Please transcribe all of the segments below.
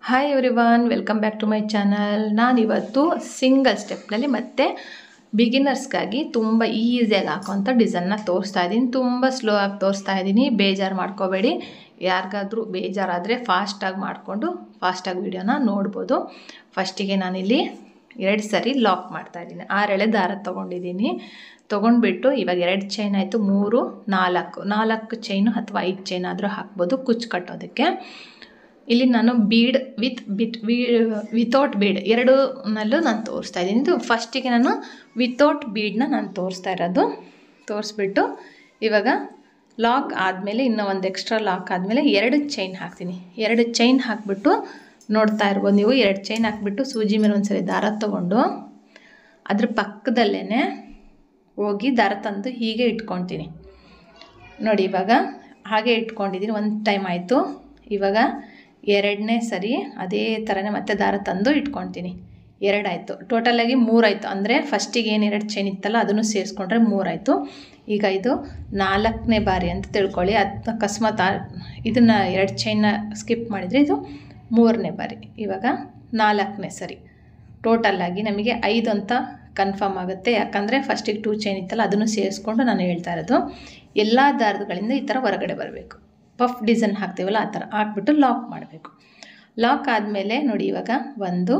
Hi everyone, welcome back to my channel. ನಾನಿವತ್ತು single ಸ್ಟೆಪ್ನಲ್ಲಿ ಮತ್ತು ಬಿಗಿನರ್ಸ್ಗಾಗಿ ತುಂಬ ಈಸಿಯಾಗಿ ಹಾಕೋಂಥ ಡಿಸೈನ್ನ ತೋರಿಸ್ತಾ ಇದ್ದೀನಿ. ತುಂಬ ಸ್ಲೋ ಆಗಿ ತೋರಿಸ್ತಾ ಇದ್ದೀನಿ, ಬೇಜಾರು ಮಾಡ್ಕೋಬೇಡಿ. ಯಾರಿಗಾದ್ರೂ ಬೇಜಾರಾದರೆ ಫಾಸ್ಟಾಗಿ ಮಾಡಿಕೊಂಡು ಫಾಸ್ಟಾಗಿ ವಿಡಿಯೋನ ನೋಡ್ಬೋದು. ಫಸ್ಟಿಗೆ ನಾನಿಲ್ಲಿ 2 ಸರಿ ಲಾಕ್ ಮಾಡ್ತಾಯಿದ್ದೀನಿ. 6 ಎಳೆ ದಾರ ತೊಗೊಂಡಿದ್ದೀನಿ. ತೊಗೊಂಡ್ಬಿಟ್ಟು ಇವಾಗ 2 ಚೈನ್ ಆಯಿತು, 3, 4 ಚೈನು ಅಥವಾ 5 ಚೈನ್ ಆದರೂ ಹಾಕ್ಬೋದು ಕುಚ್ಚು ಕಟ್ಟೋದಕ್ಕೆ. ಇಲ್ಲಿ ನಾನು ಬೀಡ್ ವಿತೌಟ್ ಬೀಡ್ ಎರಡನ್ನಲ್ಲೂ ನಾನು ತೋರಿಸ್ತಾ ಇದ್ದೀನಿ. ಇದು ಫಸ್ಟಿಗೆ ನಾನು ವಿತೌಟ್ ಬೀಡನ್ನ ನಾನು ತೋರಿಸ್ತಾ ಇರೋದು. ತೋರಿಸ್ಬಿಟ್ಟು ಇವಾಗ ಲಾಕ್ ಆದಮೇಲೆ ಇನ್ನೂ ಒಂದು ಎಕ್ಸ್ಟ್ರಾ ಲಾಕ್ ಆದಮೇಲೆ 2 ಚೈನ್ ಹಾಕ್ತೀನಿ. 2 ಚೈನ್ ಹಾಕಿಬಿಟ್ಟು ನೋಡ್ತಾ ಇರ್ಬೋದು ನೀವು. 2 ಚೈನ್ ಹಾಕಿಬಿಟ್ಟು ಸೂಜಿ ಮೇಲೆ ಒಂದ್ಸರಿ ದಾರ ತೊಗೊಂಡು ಅದ್ರ ಪಕ್ಕದಲ್ಲೇ ಹೋಗಿ ದಾರ ತಂದು ಹೀಗೆ ಇಟ್ಕೊತೀನಿ ನೋಡಿ. ಇವಾಗ ಹಾಗೆ ಇಟ್ಕೊಂಡಿದ್ದೀನಿ. ಒಂದು ಟೈಮ್ ಆಯಿತು. ಇವಾಗ 2ನೇ ಸರಿ ಅದೇ ಥರನೇ ಮತ್ತೆ ದಾರ ತಂದು ಇಟ್ಕೊತೀನಿ. 2 ಆಯಿತು, ಟೋಟಲಾಗಿ 3 ಆಯಿತು. ಅಂದರೆ ಫಸ್ಟಿಗೆ ಏನು 2 ಚೈನ್ ಇತ್ತಲ್ಲ ಅದನ್ನು ಸೇರಿಸ್ಕೊಂಡ್ರೆ 3 ಆಯಿತು. ಈಗ ಇದು 4ನೇ ಬಾರಿ ಅಂತ ತಿಳ್ಕೊಳ್ಳಿ. ಅದು ಅಕಸ್ಮಾತ್ ಇದನ್ನು 2 ಚೈನ್ನ ಸ್ಕಿಪ್ ಮಾಡಿದರೆ ಇದು 3ನೇ ಬಾರಿ. ಇವಾಗ 4ನೇ ಸರಿ. ಟೋಟಲಾಗಿ ನಮಗೆ 5 ಅಂತ ಕನ್ಫರ್ಮ್ ಆಗುತ್ತೆ. ಯಾಕಂದರೆ ಫಸ್ಟಿಗೆ 2 ಚೈನ್ ಇತ್ತಲ್ಲ ಅದನ್ನು ಸೇರಿಸ್ಕೊಂಡು ನಾನು ಹೇಳ್ತಾ ಇರೋದು. ಎಲ್ಲ ದಾರಗಳಿಂದ ಈ ಥರ ಹೊರಗಡೆ ಬರಬೇಕು. ಪಫ್ ಡಿಸೈನ್ ಹಾಕ್ತೀವಲ್ಲ ಆ ಥರ ಹಾಕ್ಬಿಟ್ಟು ಲಾಕ್ ಮಾಡಬೇಕು. ಲಾಕ್ ಆದಮೇಲೆ ನೋಡಿ ಇವಾಗ 1,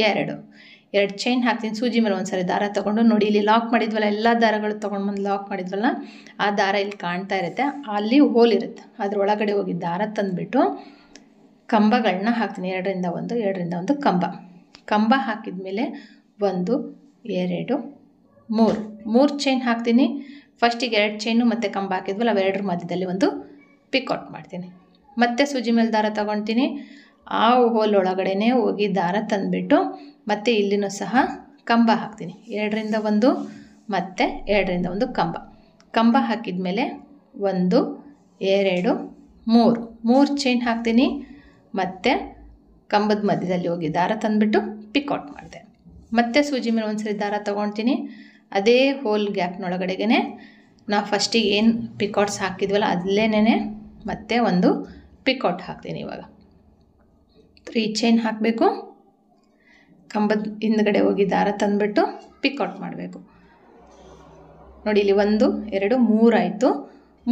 2 ಚೈನ್ ಹಾಕ್ತೀನಿ. ಸೂಜಿ ಮೇಲೆ ಒಂದು ಸರಿ ದಾರ ತೊಗೊಂಡು ನೋಡಿ, ಇಲ್ಲಿ ಲಾಕ್ ಮಾಡಿದ್ವಲ್ಲ, ಎಲ್ಲ ದಾರಗಳು ತೊಗೊಂಡು ಬಂದು ಲಾಕ್ ಮಾಡಿದ್ವಲ್ಲ, ಆ ದಾರ ಇಲ್ಲಿ ಕಾಣ್ತಾ ಇರುತ್ತೆ. ಅಲ್ಲಿ ಹೋಲ್ ಇರುತ್ತೆ, ಅದ್ರ ಒಳಗಡೆ ಹೋಗಿ ದಾರ ತಂದುಬಿಟ್ಟು ಕಂಬಗಳನ್ನ ಹಾಕ್ತೀನಿ. 2ರಿಂದ 1 ಕಂಬ ಹಾಕಿದ ಮೇಲೆ 1, 2, 3 ಚೈನ್ ಹಾಕ್ತೀನಿ. ಫಸ್ಟಿಗೆ 2 ಚೈನು ಮತ್ತು ಕಂಬ ಹಾಕಿದ್ವಲ್ಲ ಅವೆರಡರ ಮಧ್ಯದಲ್ಲಿ ಒಂದು ಪಿಕೌಟ್ ಮಾಡ್ತೀನಿ. ಮತ್ತೆ ಸೂಜಿ ಮೇಲೆ ದಾರ ತೊಗೊಳ್ತೀನಿ. ಆ ಹೋಲ್ ಒಳಗಡೆ ಹೋಗಿ ದಾರ ತಂದುಬಿಟ್ಟು ಮತ್ತೆ ಇಲ್ಲಿನೂ ಸಹ ಕಂಬ ಹಾಕ್ತೀನಿ. 2ರಿಂದ 1 ಮತ್ತು 2ರಿಂದ 1 ಕಂಬ ಹಾಕಿದ ಮೇಲೆ 1, 2, 3 ಚೈನ್ ಹಾಕ್ತೀನಿ. ಮತ್ತು ಕಂಬದ ಮಧ್ಯದಲ್ಲಿ ಹೋಗಿ ದಾರ ತಂದುಬಿಟ್ಟು ಪಿಕೌಟ್ ಮಾಡಿದೆ. ಮತ್ತೆ ಸೂಜಿ ಮೇಲೆ ಒಂದು ಸರಿ ದಾರ ತೊಗೊಳ್ತೀನಿ. ಅದೇ ಹೋಲ್ ಗ್ಯಾಪ್ನೊಳಗಡೆಗೆ ನಾವು ಫಸ್ಟಿಗೆ ಏನು ಪಿಕೌಟ್ಸ್ ಹಾಕಿದ್ವಲ್ಲ ಅಲ್ಲೇನೇ ಮತ್ತೆ ಒಂದು ಪಿಕೌಟ್ ಹಾಕ್ತೀನಿ. ಇವಾಗ 3 ಚೈನ್ ಹಾಕಬೇಕು. ಕಂಬದ ಹಿಂದ್ಗಡೆ ಹೋಗಿ ದಾರ ತಂದುಬಿಟ್ಟು ಪಿಕೌಟ್ ಮಾಡಬೇಕು. ನೋಡಿ ಇಲ್ಲಿ 1, 2, 3 ಆಯಿತು.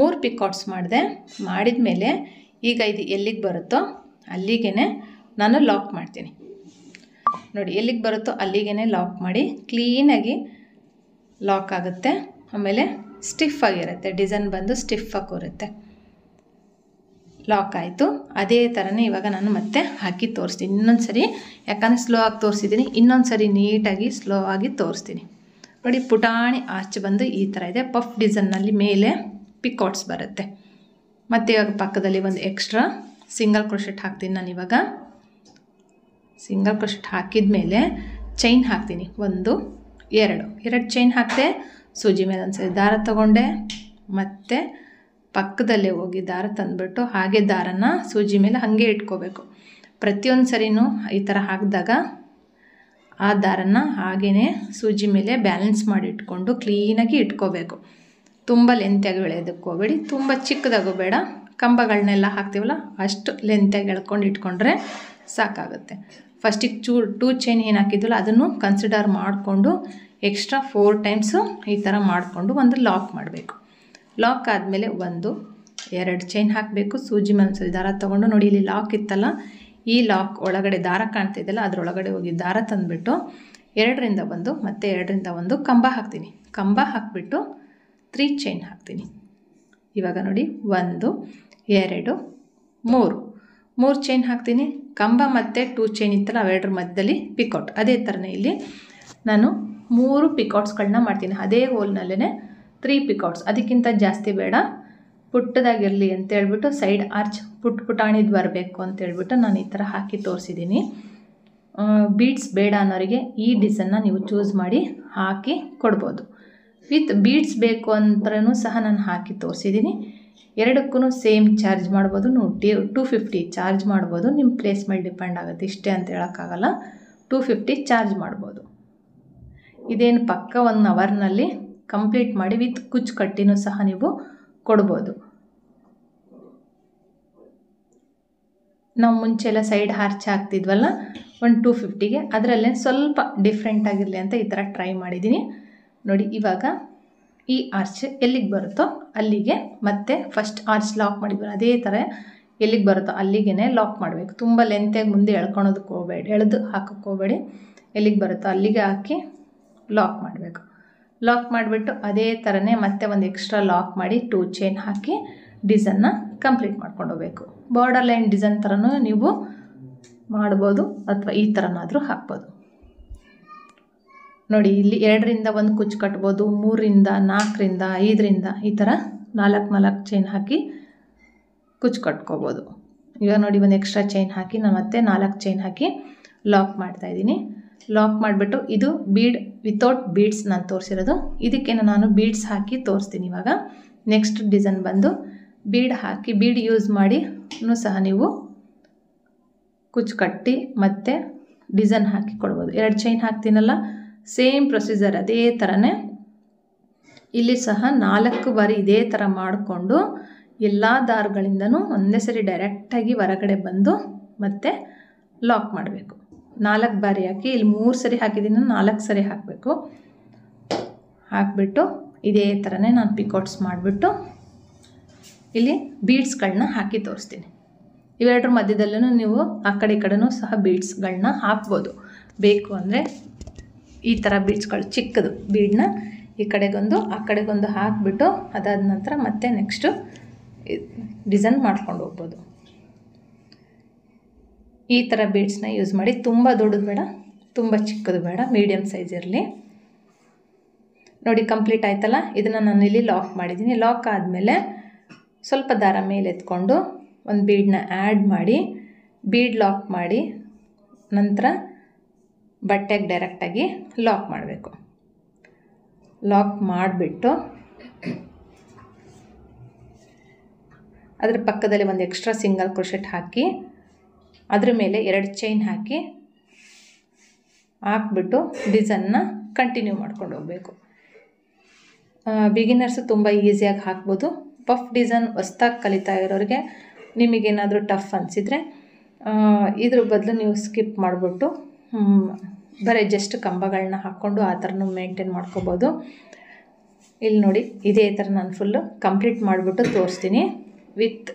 3 ಪಿಕೌಟ್ಸ್ ಮಾಡಿದ ಮೇಲೆ ಈಗ ಇದು ಎಲ್ಲಿಗೆ ಬರುತ್ತೋ ಅಲ್ಲಿಗೆ ನಾನು ಲಾಕ್ ಮಾಡ್ತೀನಿ. ನೋಡಿ ಎಲ್ಲಿಗೆ ಬರುತ್ತೋ ಅಲ್ಲಿಗೆ ಲಾಕ್ ಮಾಡಿ ಕ್ಲೀನಾಗಿ ಲಾಕ್ ಆಗುತ್ತೆ. ಆಮೇಲೆ ಸ್ಟಿಫ್ ಆಗಿರುತ್ತೆ, ಡಿಸೈನ್ ಬಂದು ಸ್ಟಿಫಾಗಿ ಕೂರುತ್ತೆ. ಲಾಕ್ ಆಯಿತು. ಅದೇ ಥರನೇ ಇವಾಗ ನಾನು ಮತ್ತೆ ಹಾಕಿ ತೋರಿಸ್ತೀನಿ ಇನ್ನೊಂದು ಸರಿ. ಯಾಕಂದರೆ ಸ್ಲೋ ಆಗಿ ತೋರಿಸಿದ್ದೀನಿ, ಇನ್ನೊಂದು ಸರಿ ನೀಟಾಗಿ ಸ್ಲೋ ಆಗಿ ತೋರಿಸ್ತೀನಿ. ನೋಡಿ ಪುಟಾಣಿ ಆರ್ಚ್ ಬಂದು ಈ ಥರ ಇದೆ. ಪಫ್ ಡಿಸೈನ್ನಲ್ಲಿ ಮೇಲೆ ಪಿಕೌಟ್ಸ್ ಬರುತ್ತೆ. ಮತ್ತು ಇವಾಗ ಪಕ್ಕದಲ್ಲಿ ಒಂದು ಎಕ್ಸ್ಟ್ರಾ ಸಿಂಗಲ್ ಕ್ರೋಶೆಟ್ ಹಾಕ್ತೀನಿ. ನಾನು ಇವಾಗ ಸಿಂಗಲ್ ಕ್ರೋಶೆಟ್ ಹಾಕಿದ ಮೇಲೆ ಚೈನ್ ಹಾಕ್ತೀನಿ. 1, 2 ಚೈನ್ ಹಾಕಿದೆ. ಸೂಜಿ ಮೇಲೆ ಒಂದು ಸರಿ ದಾರ ತೊಗೊಂಡೆ. ಮತ್ತು ಪಕ್ಕದಲ್ಲೇ ಹೋಗಿ ದಾರ ತಂದುಬಿಟ್ಟು ಹಾಗೆ ದಾರನ ಸೂಜಿ ಮೇಲೆ ಹಾಗೆ ಇಟ್ಕೋಬೇಕು. ಪ್ರತಿಯೊಂದು ಸರಿನೂ ಈ ಥರ ಹಾಕಿದಾಗ ಆ ದಾರನ ಹಾಗೇ ಸೂಜಿ ಮೇಲೆ ಬ್ಯಾಲೆನ್ಸ್ ಮಾಡಿ ಇಟ್ಕೊಂಡು ಕ್ಲೀನಾಗಿ ಇಟ್ಕೋಬೇಕು. ತುಂಬ ಲೆಂತಿಯಾಗಿ ಎಳೆಯೋದಕ್ಕೆ ಹೋಗಬೇಡಿ, ತುಂಬ ಚಿಕ್ಕದಾಗೂ ಬೇಡ. ಕಂಬಗಳನ್ನೆಲ್ಲ ಹಾಕ್ತೀವಲ್ಲ ಅಷ್ಟು ಲೆಂತಿಯಾಗಿ ಎಳ್ಕೊಂಡು ಇಟ್ಕೊಂಡ್ರೆ ಸಾಕಾಗುತ್ತೆ. ಫಸ್ಟಿಗೆ 2 ಚೈನ್ ಏನು ಹಾಕಿದ್ವಲ್ಲ ಅದನ್ನು ಕನ್ಸಿಡರ್ ಮಾಡಿಕೊಂಡು ಎಕ್ಸ್ಟ್ರಾ 4 ಟೈಮ್ಸು ಈ ಥರ ಮಾಡಿಕೊಂಡು ಒಂದು ಲಾಕ್ ಮಾಡಬೇಕು. ಲಾಕ್ ಆದಮೇಲೆ 1, 2 ಚೈನ್ ಹಾಕಬೇಕು. ಸೂಜಿ ಮೇಲೆ ಒಂದ್ಸರಿ ದಾರ ತೊಗೊಂಡು ನೋಡಿ ಇಲ್ಲಿ ಲಾಕ್ ಇತ್ತಲ್ಲ, ಈ ಲಾಕ್ ಒಳಗಡೆ ದಾರ ಕಾಣ್ತಿದ್ದಲ್ಲ ಅದರೊಳಗಡೆ ಹೋಗಿ ದಾರ ತಂದುಬಿಟ್ಟು 2ರಿಂದ 1 ಮತ್ತು 2ರಿಂದ 1 ಕಂಬ ಹಾಕ್ತೀನಿ. ಕಂಬ ಹಾಕಿಬಿಟ್ಟು 3 ಚೈನ್ ಹಾಕ್ತೀನಿ. ಇವಾಗ ನೋಡಿ 1, 2, 3 ಚೈನ್ ಹಾಕ್ತೀನಿ. ಕಂಬ ಮತ್ತು 2 ಚೈನ್ ಇತ್ತಲ್ಲ ಅವೆರಡರ ಮಧ್ಯದಲ್ಲಿ ಪಿಕೌಟ್. ಅದೇ ಥರನೇ ಇಲ್ಲಿ ನಾನು 3 ಪಿಕೌಟ್ಸ್ಗಳನ್ನ ಮಾಡ್ತೀನಿ. ಅದೇ ಹೋಲ್ನಲ್ಲೇ 3 ಪಿಕೌಟ್ಸ್, ಅದಕ್ಕಿಂತ ಜಾಸ್ತಿ ಬೇಡ, ಪುಟ್ಟದಾಗಿರಲಿ ಅಂತೇಳ್ಬಿಟ್ಟು ಸೈಡ್ ಆರ್ಚ್ ಪುಟಾಣಿದು ಬರಬೇಕು ಅಂತೇಳ್ಬಿಟ್ಟು ನಾನು ಈ ಥರ ಹಾಕಿ ತೋರಿಸಿದ್ದೀನಿ. ಬೀಡ್ಸ್ ಬೇಡ ಅನ್ನೋರಿಗೆ ಈ ಡಿಸೈನ್ನ ನೀವು ಚೂಸ್ ಮಾಡಿ ಹಾಕಿ ಕೊಡ್ಬೋದು. ವಿತ್ ಬೀಡ್ಸ್ ಬೇಕು ಅಂತಲೂ ಸಹ ನಾನು ಹಾಕಿ ತೋರಿಸಿದ್ದೀನಿ. ಎರಡಕ್ಕೂ ಸೇಮ್ ಚಾರ್ಜ್ ಮಾಡ್ಬೋದು. ನೀವು 250 ಚಾರ್ಜ್ ಮಾಡ್ಬೋದು. ನಿಮ್ಮ ಪ್ಲೇಸ್ ಮೇಲೆ ಡಿಪೆಂಡ್ ಆಗುತ್ತೆ, ಇಷ್ಟೇ ಅಂತ ಹೇಳೋಕ್ಕಾಗಲ್ಲ. 250 ಚಾರ್ಜ್ ಮಾಡ್ಬೋದು. ಇದೇನು ಪಕ್ಕ 1 ಅವರ್ನಲ್ಲಿ ಕಂಪ್ಲೀಟ್ ಮಾಡಿ ವಿತ್ ಕುಚ್ಚು ಕಟ್ಟಿನೂ ಸಹ ನೀವು ಕೊಡ್ಬೋದು. ನಾವು ಮುಂಚೆ ಎಲ್ಲ ಸೈಡ್ ಆರ್ಚ್ ಹಾಕ್ತಿದ್ವಲ್ಲ, ಒಂದು 250ಗೆ, ಅದರಲ್ಲೇ ಸ್ವಲ್ಪ ಡಿಫ್ರೆಂಟ್ ಆಗಿರಲಿ ಅಂತ ಈ ಥರ ಟ್ರೈ ಮಾಡಿದ್ದೀನಿ. ನೋಡಿ, ಇವಾಗ ಈ ಆರ್ಚ್ ಎಲ್ಲಿಗೆ ಬರುತ್ತೋ ಅಲ್ಲಿಗೆ ಮತ್ತೆ ಫಸ್ಟ್ ಆರ್ಚ್ ಲಾಕ್ ಮಾಡಿದ್ವಿ ಅದೇ ಥರ ಎಲ್ಲಿಗೆ ಬರುತ್ತೋ ಅಲ್ಲಿಗೆ ಲಾಕ್ ಮಾಡಬೇಕು. ತುಂಬ ಲೆಂತಾಗಿ ಮುಂದೆ ಎಳ್ಕೊಳೋದಕ್ಕೆ ಹೋಗಬೇಡಿ, ಎಳೆದು ಹಾಕೋಕ್ಕೆ ಹೋಗಬೇಡಿ. ಎಲ್ಲಿಗೆ ಬರುತ್ತೋ ಅಲ್ಲಿಗೆ ಹಾಕಿ ಲಾಕ್ ಮಾಡಬೇಕು. ಲಾಕ್ ಮಾಡಿಬಿಟ್ಟು ಅದೇ ಥರನೇ ಮತ್ತೆ ಒಂದು ಎಕ್ಸ್ಟ್ರಾ ಲಾಕ್ ಮಾಡಿ 2 ಚೈನ್ ಹಾಕಿ ಡಿಸೈನ್ನ ಕಂಪ್ಲೀಟ್ ಮಾಡ್ಕೊಂಡು ಹೋಗಬೇಕು. ಬಾರ್ಡರ್ ಲೈನ್ ಡಿಸೈನ್ ಥರನೂ ನೀವು ಮಾಡ್ಬೋದು ಅಥವಾ ಈ ಥರನಾದರೂ ಹಾಕ್ಬೋದು. ನೋಡಿ, ಇಲ್ಲಿ 2ರಿಂದ 1 ಕುಚ್ಚು ಕಟ್ಬೋದು, 3ರಿಂದ 4ರಿಂದ 5ರಿಂದ ಈ ಥರ 4 ಚೈನ್ ಹಾಕಿ ಕುಚ್ಚು ಕಟ್ಕೋಬೋದು. ಈಗ ನೋಡಿ, ಒಂದು ಎಕ್ಸ್ಟ್ರಾ ಚೈನ್ ಹಾಕಿ ನಾನು ಮತ್ತೆ 4 ಚೈನ್ ಹಾಕಿ ಲಾಕ್ ಮಾಡ್ತಾಯಿದ್ದೀನಿ. ಲಾಕ್ ಮಾಡಿಬಿಟ್ಟು ಇದು ಬೀಡ್ ವಿತೌಟ್ ಬೀಡ್ಸ್ ನಾನು ತೋರಿಸಿರೋದು. ಇದಕ್ಕೆ ನಾನು ಬೀಡ್ಸ್ ಹಾಕಿ ತೋರಿಸ್ತೀನಿ. ಇವಾಗ ನೆಕ್ಸ್ಟ್ ಡಿಸೈನ್ ಬಂದು ಬೀಡ್ ಹಾಕಿ, ಬೀಡ್ ಯೂಸ್ ಮಾಡಿ ಸಹ ನೀವು ಕುಚ್ಚು ಕಟ್ಟಿ ಮತ್ತು ಡಿಸೈನ್ ಹಾಕಿ ಕೊಡ್ಬೋದು. 2 ಚೈನ್ ಹಾಕ್ತೀನಲ್ಲ, ಸೇಮ್ ಪ್ರೊಸೀಜರ್ ಅದೇ ಥರನೇ ಇಲ್ಲಿ ಸಹ 4 ಬಾರಿ ಇದೇ ಥರ ಮಾಡಿಕೊಂಡು ಎಲ್ಲ ದಾರಗಳಿಂದನೂ ಒಂದೇ ಸರಿ ಡೈರೆಕ್ಟಾಗಿ ಹೊರಗಡೆ ಬಂದು ಮತ್ತೆ ಲಾಕ್ ಮಾಡಬೇಕು. 4 ಬಾರಿ ಹಾಕಿ, ಇಲ್ಲಿ 3 ಸರಿ ಹಾಕಿದ್ದೀನಿ, 4 ಸರಿ ಹಾಕಬೇಕು. ಹಾಕಿಬಿಟ್ಟು ಇದೇ ಥರನೇ ನಾನು ಪಿಕೌಟ್ಸ್ ಮಾಡಿಬಿಟ್ಟು ಇಲ್ಲಿ ಬೀಡ್ಸ್ಗಳನ್ನ ಹಾಕಿ ತೋರಿಸ್ತೀನಿ. ಇವೆರಡರ ಮಧ್ಯದಲ್ಲೂ ನೀವು ಆ ಕಡೆ ಈ ಕಡೆನೂ ಸಹ ಬೀಡ್ಸ್ಗಳನ್ನ ಹಾಕ್ಬೋದು. ಬೇಕು ಅಂದರೆ ಈ ಥರ ಬೀಡ್ಸ್ಗಳು ಚಿಕ್ಕದು ಬೀಡನ್ನ ಈ ಕಡೆಗೊಂದು ಆ ಕಡೆಗೊಂದು ಹಾಕಿಬಿಟ್ಟು ಅದಾದ ನಂತರ ಮತ್ತೆ ನೆಕ್ಸ್ಟು ಡಿಸೈನ್ ಮಾಡ್ಕೊಂಡು ಹೋಗ್ಬೋದು. ಈ ಥರ ಬೀಡ್ಸ್ನ ಯೂಸ್ ಮಾಡಿ. ತುಂಬ ದೊಡ್ಡದು ಬೇಡ, ತುಂಬ ಚಿಕ್ಕದು ಬೇಡ, ಮೀಡಿಯಮ್ ಸೈಜ್ ಇರಲಿ. ನೋಡಿ, ಕಂಪ್ಲೀಟ್ ಆಯ್ತಲ್ಲ. ಇದನ್ನು ನಾನು ಇಲ್ಲಿ ಲಾಕ್ ಮಾಡಿದ್ದೀನಿ. ಲಾಕ್ ಆದಮೇಲೆ ಸ್ವಲ್ಪ ದಾರ ಮೇಲೆ ಎತ್ಕೊಂಡು ಒಂದು ಬೀಡನ್ನ ಆ್ಯಡ್ ಮಾಡಿ ಬೀಡ್ ಲಾಕ್ ಮಾಡಿ ನಂತರ ಬಟ್ಟೆಗೆ ಡೈರೆಕ್ಟಾಗಿ ಲಾಕ್ ಮಾಡಬೇಕು. ಲಾಕ್ ಮಾಡಿಬಿಟ್ಟು ಅದರ ಪಕ್ಕದಲ್ಲಿ ಒಂದು ಎಕ್ಸ್ಟ್ರಾ ಸಿಂಗಲ್ ಕ್ರೋಶೆಟ್ ಹಾಕಿ ಅದ್ರ ಮೇಲೆ 2 ಚೈನ್ ಹಾಕಿಬಿಟ್ಟು ಡಿಸೈನ್ನ ಕಂಟಿನ್ಯೂ ಮಾಡ್ಕೊಂಡು ಹೋಗಬೇಕು. ಬಿಗಿನರ್ಸು ತುಂಬ ಈಸಿಯಾಗಿ ಹಾಕ್ಬೋದು. ಪಫ್ ಡಿಸೈನ್ ಹೊಸ್ದಾಗಿ ಕಲಿತಾ ಇರೋರಿಗೆ ನಿಮಗೇನಾದರೂ ಟಫ್ ಅನಿಸಿದರೆ ಇದ್ರ ಬದಲು ನೀವು ಸ್ಕಿಪ್ ಮಾಡಿಬಿಟ್ಟು ಬರೀ ಜಸ್ಟ್ ಕಂಬಗಳನ್ನ ಹಾಕ್ಕೊಂಡು ಆ ಥರನೂ ಮೇಂಟೈನ್ ಮಾಡ್ಕೋಬೋದು. ಇಲ್ಲಿ ನೋಡಿ, ಇದೇ ಥರ ನಾನು ಫುಲ್ಲು ಕಂಪ್ಲೀಟ್ ಮಾಡಿಬಿಟ್ಟು ತೋರಿಸ್ತೀನಿ. ವಿತ್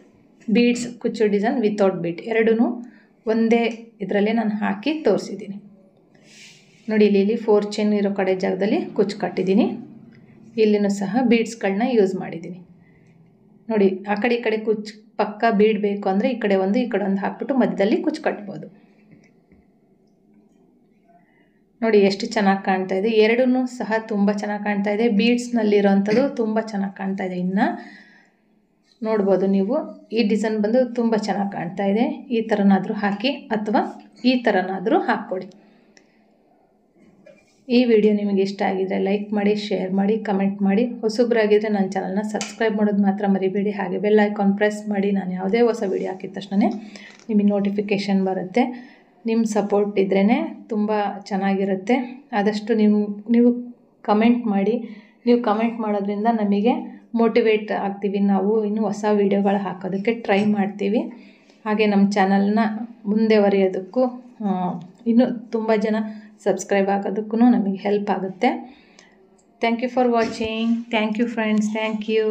ಬೀಡ್ಸ್ ಕುಚ್ಚು ಡಿಸೈನ್ ವಿತೌಟ್ ಬೀಡ್ ಎರಡೂ ಒಂದೇ ಇದರಲ್ಲೇ ನಾನು ಹಾಕಿ ತೋರಿಸಿದ್ದೀನಿ. ನೋಡಿ, ಇಲ್ಲಿ 4 ಚೈನ್ ಇರೋ ಕಡೆ ಜಾಗದಲ್ಲಿ ಕುಚ್ಚು ಕಟ್ಟಿದ್ದೀನಿ. ಇಲ್ಲಿನೂ ಸಹ ಬೀಡ್ಸ್ಗಳನ್ನ ಯೂಸ್ ಮಾಡಿದ್ದೀನಿ. ನೋಡಿ, ಆ ಕಡೆ ಈ ಕಡೆ ಕುಚ್ಚು ಪಕ್ಕ ಬೀಡ್ ಬೇಕು ಅಂದರೆ ಈ ಕಡೆ ಒಂದು ಹಾಕ್ಬಿಟ್ಟು ಮಧ್ಯದಲ್ಲಿ ಕುಚ್ಚು ಕಟ್ಬೋದು. ನೋಡಿ, ಎಷ್ಟು ಚೆನ್ನಾಗಿ ಕಾಣ್ತಾ ಇದೆ. ಎರಡೂ ಸಹ ತುಂಬ ಚೆನ್ನಾಗಿ ಕಾಣ್ತಾ ಇದೆ. ಬೀಡ್ಸ್ನಲ್ಲಿರೋವಂಥದ್ದು ತುಂಬ ಚೆನ್ನಾಗಿ ಕಾಣ್ತಾ ಇದೆ. ಇನ್ನು ನೋಡ್ಬೋದು ನೀವು, ಈ ಡಿಸೈನ್ ಬಂದು ತುಂಬ ಚೆನ್ನಾಗಿ ಕಾಣ್ತಾ ಇದೆ. ಈ ಥರನಾದರೂ ಹಾಕಿ ಅಥವಾ ಈ ಥರನಾದರೂ ಹಾಕ್ಕೊಡಿ. ಈ ವಿಡಿಯೋ ನಿಮಗೆ ಇಷ್ಟ ಆಗಿದರೆ ಲೈಕ್ ಮಾಡಿ, ಶೇರ್ ಮಾಡಿ, ಕಮೆಂಟ್ ಮಾಡಿ. ಹೊಸಬ್ರಾಗಿದ್ದರೆ ನನ್ನ ಚಾನಲ್ನ ಸಬ್ಸ್ಕ್ರೈಬ್ ಮಾಡೋದು ಮಾತ್ರ ಮರಿಬೇಡಿ. ಹಾಗೆ ಬೆಲ್ ಐಕಾನ್ ಪ್ರೆಸ್ ಮಾಡಿ. ನಾನು ಯಾವುದೇ ಹೊಸ ವಿಡಿಯೋ ಹಾಕಿದ ತಕ್ಷಣ ನಿಮಗೆ ನೋಟಿಫಿಕೇಷನ್ ಬರುತ್ತೆ. ನಿಮ್ಮ ಸಪೋರ್ಟ್ ಇದ್ರೇ ತುಂಬ ಚೆನ್ನಾಗಿರುತ್ತೆ. ಆದಷ್ಟು ನೀವು ಕಮೆಂಟ್ ಮಾಡಿ. ನೀವು ಕಮೆಂಟ್ ಮಾಡೋದ್ರಿಂದ ನಮಗೆ ಮೋಟಿವೇಟ್ ಆಗ್ತೀವಿ. ನಾವು ಇನ್ನೂ ಹೊಸ ವೀಡಿಯೋಗಳು ಹಾಕೋದಕ್ಕೆ ಟ್ರೈ ಮಾಡ್ತೀವಿ. ಹಾಗೆ ನಮ್ಮ ಚಾನಲ್ನ ಮುಂದೆವರಿಯೋದಕ್ಕೂ ಇನ್ನೂ ತುಂಬ ಜನ ಸಬ್ಸ್ಕ್ರೈಬ್ ಆಗೋದಕ್ಕೂ ನಮಗೆ ಹೆಲ್ಪ್ ಆಗುತ್ತೆ. Thank you for watching. Thank you friends. Thank you.